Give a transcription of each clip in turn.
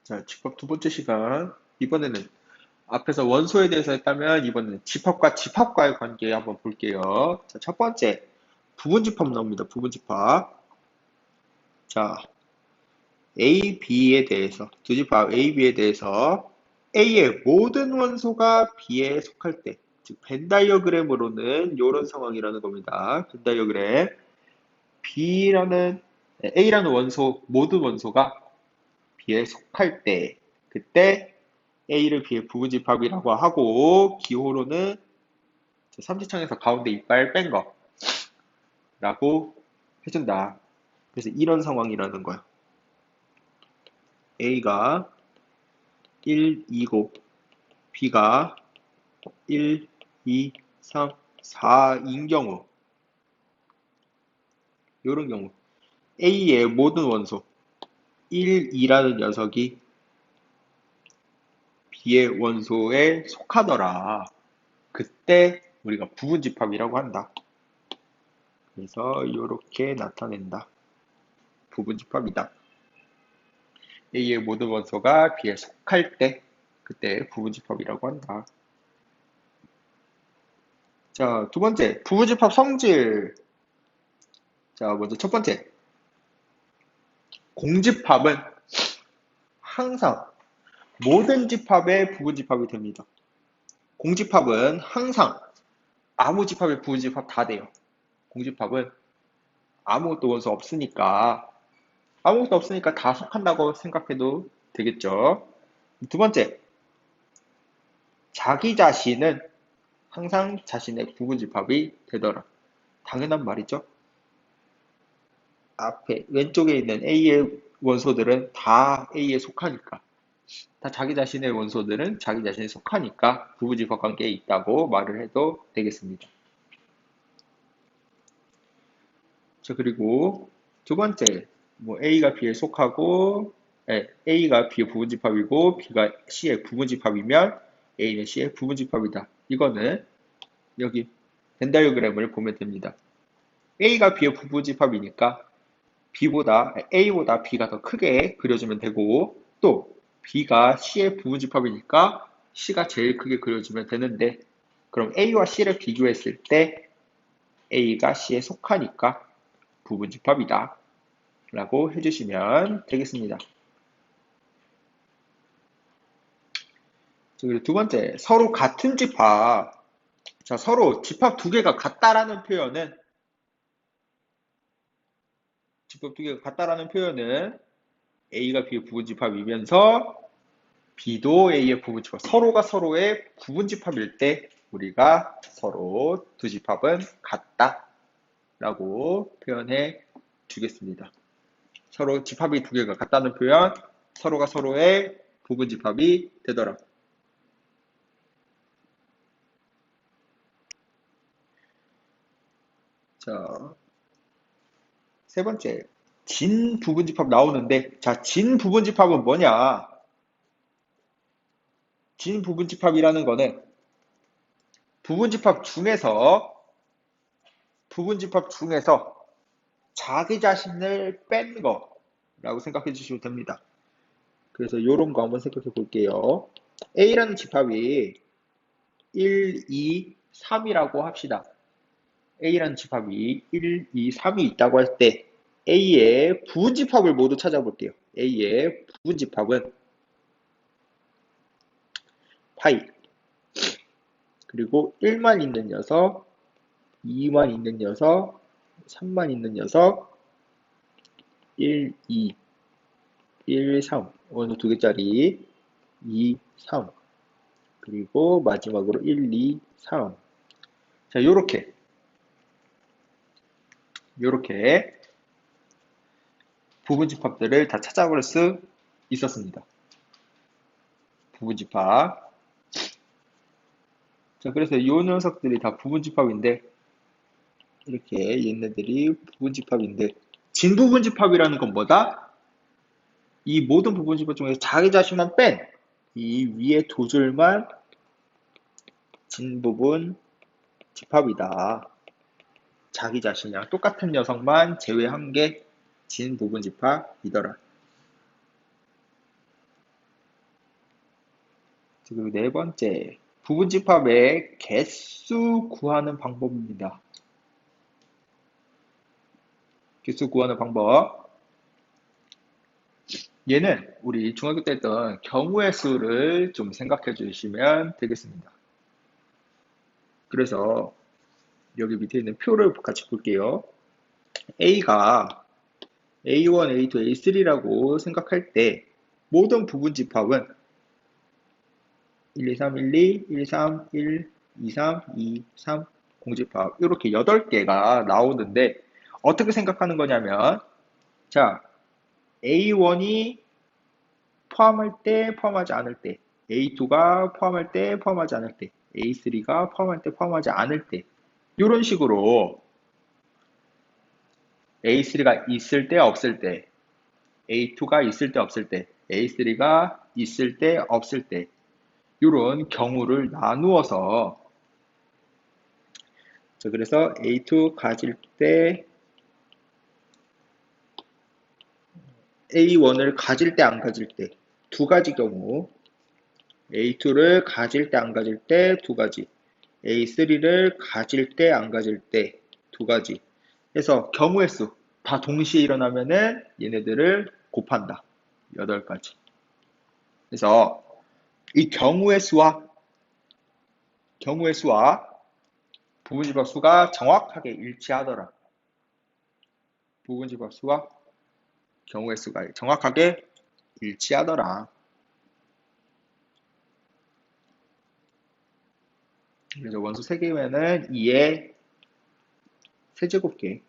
자, 집합 두 번째 시간. 이번에는 앞에서 원소에 대해서 했다면 이번에는 집합과 집합과의 관계 한번 볼게요. 자, 첫 번째, 부분집합 나옵니다. 부분집합. 자, A, B에 대해서, 두 집합 A, B에 대해서 A의 모든 원소가 B에 속할 때, 즉, 벤 다이어그램으로는 이런 상황이라는 겁니다. 벤 다이어그램. A라는 원소, 모든 원소가 B에 속할 때, 그때 A를 B의 부분집합이라고 하고, 기호로는 삼지창에서 가운데 이빨 뺀 거라고 해준다. 그래서 이런 상황이라는 거야. A가 1, 2고 B가 1, 2, 3, 4인 경우, 이런 경우 A의 모든 원소 1, 2라는 녀석이 B의 원소에 속하더라. 그때 우리가 부분집합이라고 한다. 그래서 이렇게 나타낸다. 부분집합이다. A의 모든 원소가 B에 속할 때 그때 부분집합이라고 한다. 자, 두 번째, 부분집합 성질. 자, 먼저 첫 번째, 공집합은 항상 모든 집합의 부분집합이 됩니다. 공집합은 항상 아무 집합의 부분집합 다 돼요. 공집합은 아무것도 없으니까 다 속한다고 생각해도 되겠죠. 두 번째, 자기 자신은 항상 자신의 부분집합이 되더라. 당연한 말이죠. 앞에 왼쪽에 있는 A의 원소들은 다 A에 속하니까, 다 자기 자신의 원소들은 자기 자신에 속하니까 부부집합 관계에 있다고 말을 해도 되겠습니다. 자, 그리고 두 번째, A가 B에 속하고, A가 B의 부분집합이고 B가 C의 부분집합이면 A는 C의 부분집합이다. 이거는 여기 벤 다이어그램을 보면 됩니다. A가 B의 부분집합이니까 A보다 B가 더 크게 그려주면 되고, 또 B가 C의 부분집합이니까 C가 제일 크게 그려주면 되는데, 그럼 A와 C를 비교했을 때 A가 C에 속하니까 부분집합이다 라고 해주시면 되겠습니다. 그리고 두 번째, 서로 같은 집합. 자, 서로 집합 두 개가 같다라는 표현은 A가 B의 부분집합이면서 B도 A의 부분집합, 서로가 서로의 부분집합일 때 우리가 서로 두 집합은 같다 라고 표현해 주겠습니다. 서로 집합이 두 개가 같다는 표현, 서로가 서로의 부분집합이 되더라. 자, 세 번째, 진 부분집합 나오는데, 자, 진 부분집합은 뭐냐? 진 부분집합이라는 거는 부분집합 중에서 자기 자신을 뺀 거라고 생각해 주시면 됩니다. 그래서 이런 거 한번 생각해 볼게요. A라는 집합이 1, 2, 3이라고 합시다. A라는 집합이 1, 2, 3이 있다고 할 때 A의 부분집합을 모두 찾아볼게요. A의 부분집합은 파이, 그리고 1만 있는 녀석, 2만 있는 녀석, 3만 있는 녀석, 1, 2, 1, 3, 원소 두 개짜리 2, 3, 그리고 마지막으로 1, 2, 3. 자, 요렇게 부분집합들을 다 찾아볼 수 있었습니다. 부분집합. 자, 그래서 이 녀석들이 다 부분집합인데, 이렇게 얘네들이 부분집합인데, 진부분집합이라는 건 뭐다? 이 모든 부분집합 중에서 자기 자신만 뺀 이 위에 두 줄만 진부분 집합이다. 자기 자신이랑 똑같은 녀석만 제외한 게 진부분집합이더라. 그리고 네 번째, 부분집합의 개수 구하는 방법입니다. 개수 구하는 방법. 얘는 우리 중학교 때 했던 경우의 수를 좀 생각해 주시면 되겠습니다. 그래서 여기 밑에 있는 표를 같이 볼게요. A가 A1, A2, A3라고 생각할 때 모든 부분집합은 1, 2, 3, 1, 2, 1, 3, 1, 2, 3, 2, 3 공집합 이렇게 8개가 나오는데 어떻게 생각하는 거냐면 자 A1이 포함할 때 포함하지 않을 때 A2가 포함할 때 포함하지 않을 때 A3가 포함할 때 포함하지 않을 때 이런 식으로 A3가 있을 때 없을 때 A2가 있을 때 없을 때 A3가 있을 때 없을 때 이런 경우를 나누어서 자, 그래서 A2 가질 때 A1을 가질 때 안 가질 때 두 가지 경우 A2를 가질 때 안 가질 때 두 가지 A3를 가질 때 안 가질 때 두 가지 해서 경우의 수 다 동시에 일어나면은 얘네들을 곱한다. 8가지. 그래서 이 경우의 수와 부분집합 수가 정확하게 일치하더라. 부분집합 수와 경우의 수가 정확하게 일치하더라. 그래서 원소 3개면은 2의 세제곱계.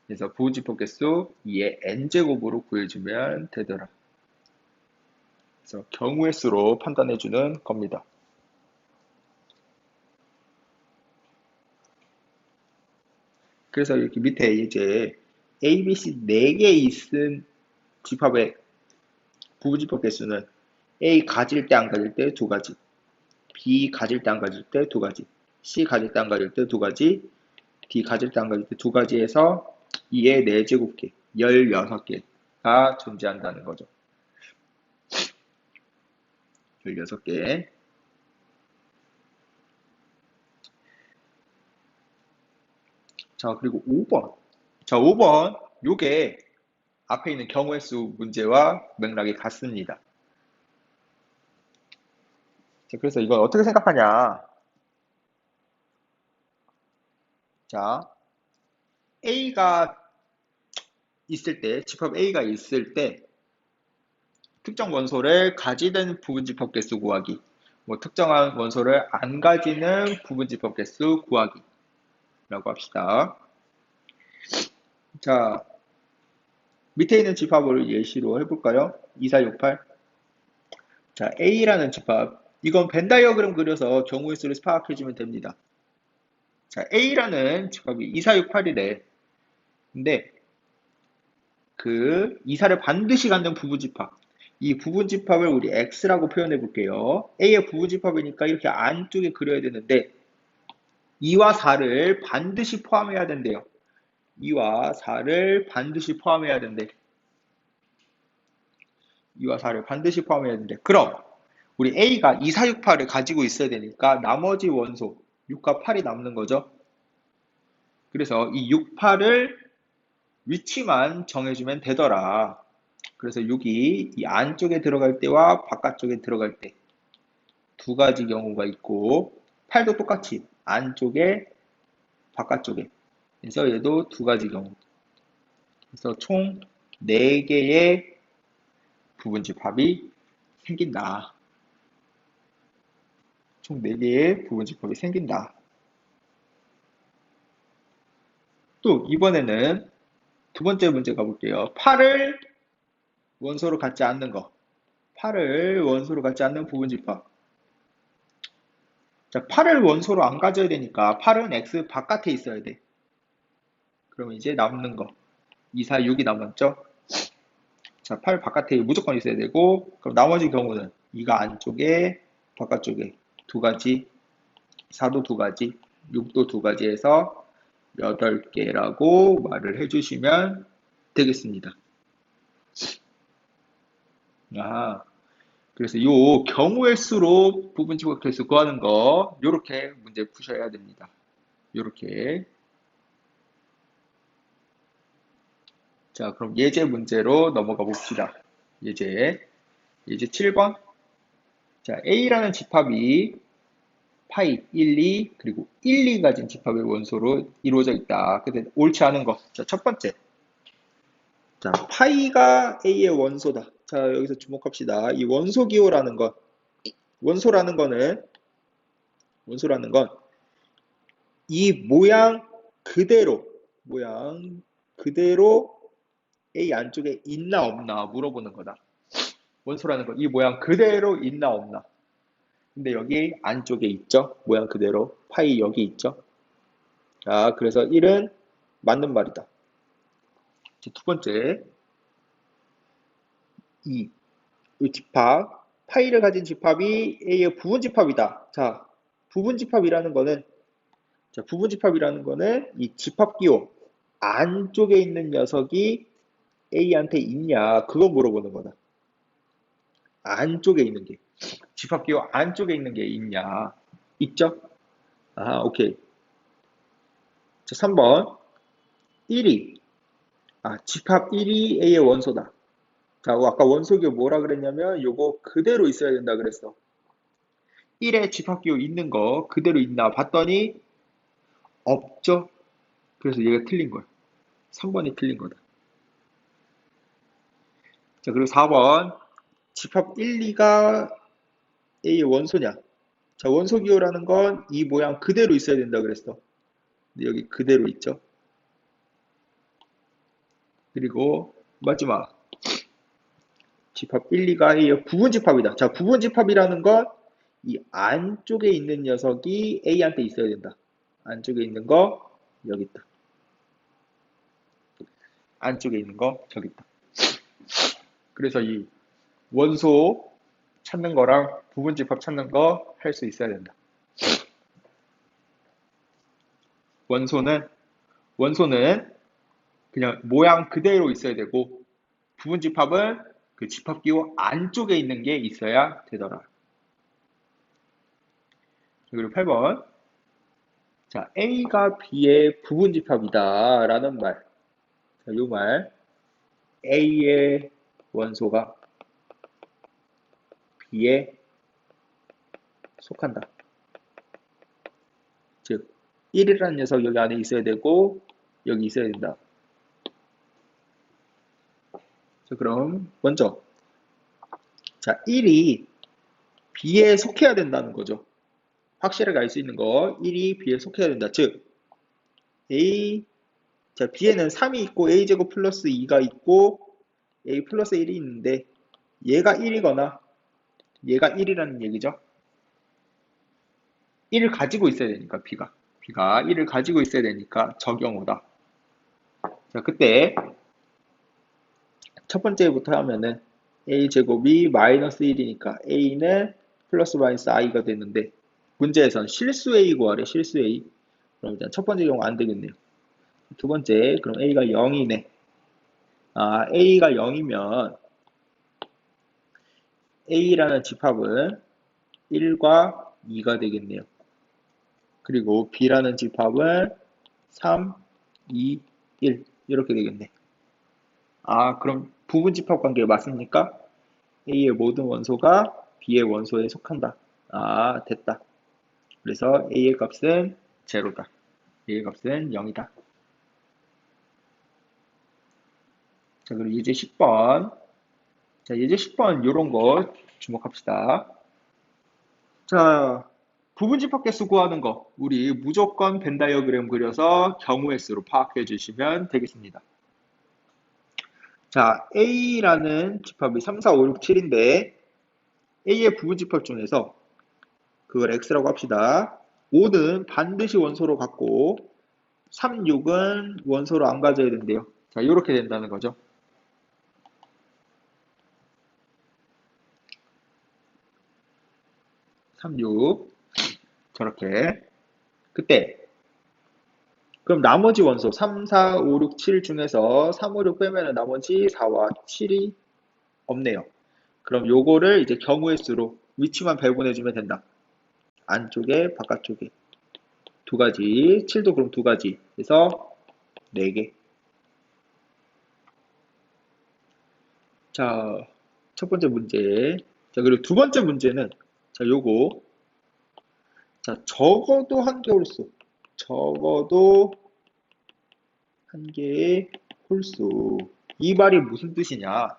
그래서 부분집합 개수 2의 n제곱으로 구해주면 되더라. 그래서 경우의 수로 판단해주는 겁니다. 그래서 이렇게 밑에 이제 A, B, C 4개 있은 집합의 부분집합 개수는 A 가질 때 안 가질 때 두 가지, B 가질 때 안 가질 때 두 가지, C 가질 때 안 가질 때 두 가지, D 가질 때 안 가질 때 두 가지에서 2의 4제곱계, 16개가 존재한다는 거죠. 16개. 자, 그리고 5번. 자, 5번. 요게 앞에 있는 경우의 수 문제와 맥락이 같습니다. 자, 그래서 이건 어떻게 생각하냐. 자, A가 있을 때, 집합 A가 있을 때, 특정 원소를 가지는 부분집합 개수 구하기. 뭐, 특정한 원소를 안 가지는 부분집합 개수 구하기. 라고 합시다. 자, 밑에 있는 집합을 예시로 해볼까요? 2, 4, 6, 8. 자, A라는 집합. 이건 벤 다이어그램 그려서 경우의 수를 파악해주면 됩니다. 자, A라는 집합이 2, 4, 6, 8이래. 근데 그 2, 4를 반드시 갖는 부분집합. 이 부분집합을 우리 X라고 표현해 볼게요. A의 부분집합이니까 이렇게 안쪽에 그려야 되는데 2와 4를 반드시 포함해야 된대요. 2와 4를 반드시 포함해야 된대. 2와 4를 반드시 포함해야 된대. 그럼 우리 A가 2, 4, 6, 8을 가지고 있어야 되니까 나머지 원소 6과 8이 남는 거죠. 그래서 이 6, 8을 위치만 정해주면 되더라. 그래서 6이 이 안쪽에 들어갈 때와 바깥쪽에 들어갈 때 두 가지 경우가 있고 8도 똑같이 안쪽에 바깥쪽에 그래서 얘도 두 가지 경우 그래서 총 4개의 부분집합이 생긴다. 총 4개의 부분집합이 생긴다. 또 이번에는 두 번째 문제 가볼게요. 8을 원소로 갖지 않는 거. 8을 원소로 갖지 않는 부분집합. 자, 8을 원소로 안 가져야 되니까 8은 X 바깥에 있어야 돼. 그러면 이제 남는 거. 2, 4, 6이 남았죠? 자, 8 바깥에 무조건 있어야 되고, 그럼 나머지 경우는 2가 안쪽에, 바깥쪽에 두 가지, 4도 두 가지, 6도 두 가지 해서 8개라고 말을 해주시면 되겠습니다. 아, 그래서 요 경우의 수로 부분 집합계수 구하는 거 요렇게 문제 푸셔야 됩니다. 요렇게. 자, 그럼 예제 문제로 넘어가 봅시다. 예제 7번. 자, A라는 집합이 파이 1, 2 그리고 1, 2 가진 집합의 원소로 이루어져 있다. 근데 옳지 않은 거. 자, 첫 번째. 자, 파이가 A의 원소다. 자, 여기서 주목합시다. 이 원소 기호라는 건 원소라는 거는 원소라는 건 이 모양 그대로 A 안쪽에 있나 없나 물어보는 거다. 원소라는 건 이 모양 그대로 있나 없나. 근데 여기 안쪽에 있죠. 모양 그대로. 파이 여기 있죠. 자, 그래서 1은 맞는 말이다. 두 번째, 이 집합, 파이를 가진 집합이 A의 부분집합이다. 자, 부분집합이라는 거는 이 집합 기호 안쪽에 있는 녀석이 A한테 있냐, 그거 물어보는 거다. 안쪽에 있는 게. 집합 기호 안쪽에 있는 게 있냐. 있죠? 아, 오케이. 자, 3번. 1이. 집합 1이 A의 원소다. 자, 아까 원소기호 뭐라 그랬냐면 요거 그대로 있어야 된다 그랬어. 1에 집합기호 있는 거 그대로 있나 봤더니 없죠. 그래서 얘가 틀린 거야. 3번이 틀린 거다. 자, 그리고 4번. 집합 1, 2가 A의 원소냐. 자, 원소기호라는 건 이 모양 그대로 있어야 된다 그랬어. 근데 여기 그대로 있죠. 그리고 마지막. 집합 1, 2가 A의 부분집합이다. 자, 부분집합이라는 건 이 안쪽에 있는 녀석이 A한테 있어야 된다. 안쪽에 있는 거 여기 있다. 안쪽에 있는 거 저기 있다. 그래서 이 원소 찾는 거랑 부분집합 찾는 거 할 수 있어야 된다. 원소는 그냥 모양 그대로 있어야 되고 부분집합은 그 집합기호 안쪽에 있는 게 있어야 되더라. 그리고 8번. 자, A가 B의 부분집합이다 라는 말. 자, 이 말. A의 원소가 B에 속한다. 즉, 1이라는 녀석 여기 안에 있어야 되고 여기 있어야 된다. 자, 그럼 먼저 자, 1이 B에 속해야 된다는 거죠. 확실하게 알 수 있는 거 1이 B에 속해야 된다. 즉 자, B에는 3이 있고 A제곱 플러스 2가 있고 A 플러스 1이 있는데 얘가 1이거나 얘가 1이라는 얘기죠. 1을 가지고 있어야 되니까 B가 1을 가지고 있어야 되니까 저 경우다. 자, 그때 첫 번째부터 하면은 A제곱이 마이너스 1이니까 A는 플러스 마이너스 I가 되는데 문제에선 실수 A 구하래. 실수 A. 그럼 일단 첫 번째 경우 안 되겠네요. 두 번째, 그럼 A가 0이네. A가 0이면 A라는 집합은 1과 2가 되겠네요. 그리고 B라는 집합은 3, 2, 1 이렇게 되겠네. 그럼 부분집합 관계 맞습니까? A의 모든 원소가 B의 원소에 속한다. 됐다. 그래서 A의 값은 0다. A의 값은 0이다. 자, 그리고 예제 10번. 자, 예제 10번 요런 거 주목합시다. 자, 부분집합계수 구하는 거 우리 무조건 벤 다이어그램 그려서 경우의 수로 파악해 주시면 되겠습니다. 자, A라는 집합이 3, 4, 5, 6, 7인데 A의 부분집합 중에서 그걸 X라고 합시다. 5는 반드시 원소로 갖고 3, 6은 원소로 안 가져야 된대요. 자, 이렇게 된다는 거죠. 3, 6 저렇게. 그때 그럼 나머지 원소 3, 4, 5, 6, 7 중에서 3, 5, 6 빼면 나머지 4와 7이 없네요. 그럼 요거를 이제 경우의 수로 위치만 배분해주면 된다. 안쪽에, 바깥쪽에. 두 가지. 7도 그럼 두 가지. 그래서 4개. 자, 첫 번째 문제. 자, 그리고 두 번째 문제는, 자, 요거. 자, 적어도 한 개 홀수. 적어도 한 개의 홀수. 이 말이 무슨 뜻이냐?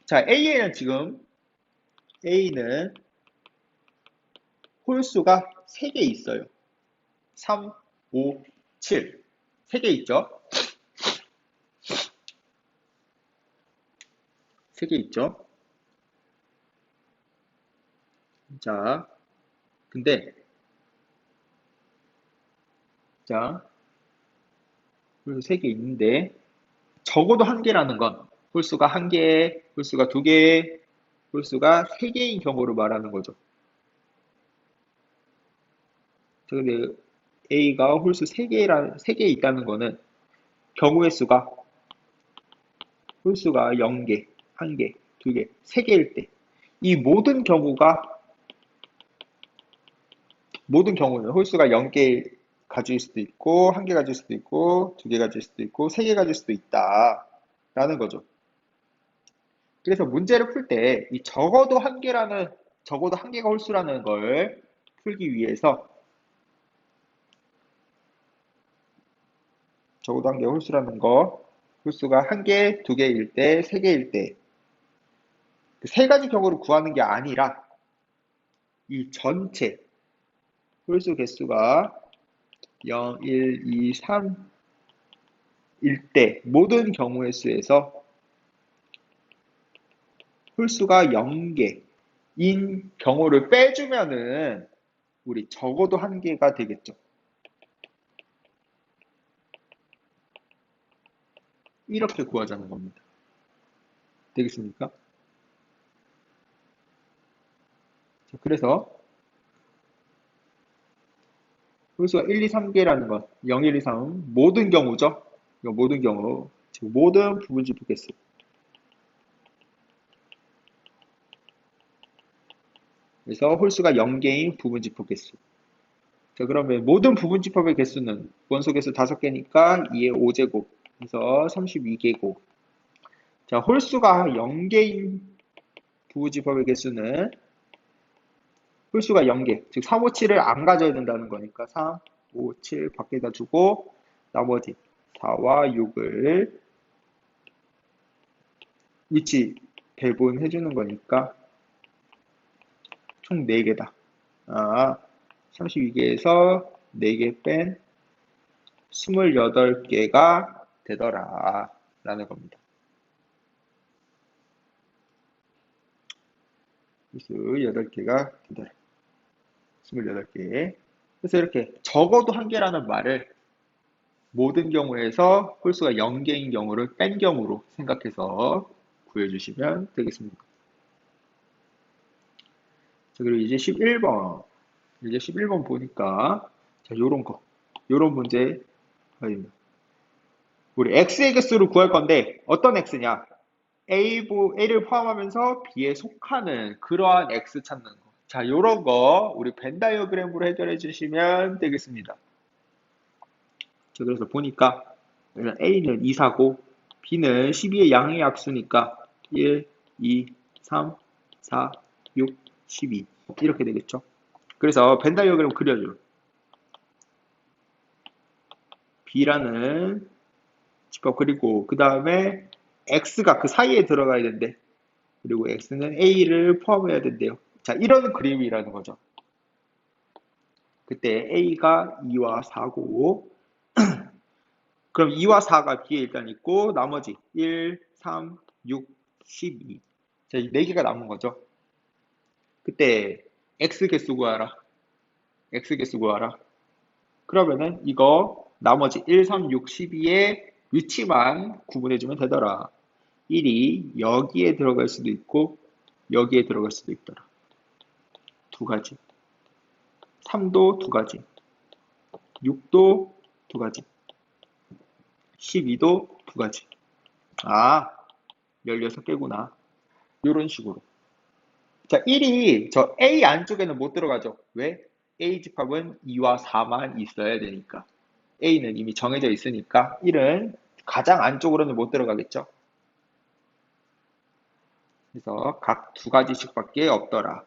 자, A는 홀수가 3개 있어요. 3, 5, 7. 3개 있죠? 3개 있죠? 자, 근데, 자, 홀수 3개 있는데, 적어도 한 개라는 건 홀수가 한 개, 홀수가 두 개, 홀수가 3개인 경우를 말하는 거죠. 자, 근데 A가 홀수 3개 있다는 거는 경우의 수가 홀수가 0개, 1개, 2개, 3개일 때, 이 모든 경우는 홀수가 0개 가질 수도 있고, 1개 가질 수도 있고, 2개 가질 수도 있고, 3개 가질 수도 있다. 라는 거죠. 그래서 문제를 풀 때, 이 적어도 한 개가 홀수라는 걸 풀기 위해서, 적어도 한 개가 홀수라는 거, 홀수가 1개, 2개일 때, 3개일 때, 그 세 가지 경우를 구하는 게 아니라, 이 전체, 홀수 개수가 0, 1, 2, 3일 때 모든 경우의 수에서 홀수가 0개인 경우를 빼주면은 우리 적어도 한 개가 되겠죠. 이렇게 구하자는 겁니다. 되겠습니까? 자, 그래서 홀수가 1, 2, 3개라는 건 0, 1, 2, 3 모든 경우죠. 이거 모든 경우, 즉 모든 부분집합 개수. 그래서 홀수가 0개인 부분집합 개수. 자, 그러면 모든 부분집합의 개수는 원소 개수 5개니까 2의 5제곱. 그래서 32개곱. 자, 홀수가 0개인 부분집합의 개수는 홀수가 0개. 즉 3, 5, 7을 안 가져야 된다는 거니까 3, 5, 7 밖에다 주고 나머지 4와 6을 위치 배분해 주는 거니까 총 4개다. 아, 32개에서 4개 뺀 28개가 되더라 라는 겁니다. 홀수 8개가 되더라. 28개. 그래서 이렇게 적어도 한 개라는 말을 모든 경우에서 홀수가 0개인 경우를 뺀 경우로 생각해서 구해주시면 되겠습니다. 자, 그리고 이제 11번. 이제 11번 보니까, 자, 요런 문제, 우리 x의 개수를 구할 건데, 어떤 x냐? A를 포함하면서 B에 속하는 그러한 x 찾는 거. 자, 요런 거, 우리 벤 다이어그램으로 해결해 주시면 되겠습니다. 자, 그래서 보니까, A는 2, 4고, B는 12의 양의 약수니까, 1, 2, 3, 4, 6, 12. 이렇게 되겠죠. 그래서 벤 다이어그램 그려줘요. B라는 집합 그리고 그 다음에 X가 그 사이에 들어가야 된대. 그리고 X는 A를 포함해야 된대요. 자, 이런 그림이라는 거죠. 그때 A가 2와 4고 그럼 2와 4가 B에 일단 있고 나머지 1, 3, 6, 12. 자, 이 4개가 남은 거죠. 그때 X 개수 구하라. X 개수 구하라. 그러면은 이거 나머지 1, 3, 6, 12의 위치만 구분해주면 되더라. 1이 여기에 들어갈 수도 있고 여기에 들어갈 수도 있더라. 두 가지. 3도 두 가지. 6도 두 가지. 12도 두 가지. 아, 16개구나. 이런 식으로. 자, 1이 저 A 안쪽에는 못 들어가죠. 왜? A 집합은 2와 4만 있어야 되니까. A는 이미 정해져 있으니까 1은 가장 안쪽으로는 못 들어가겠죠. 그래서 각 두 가지씩밖에 없더라.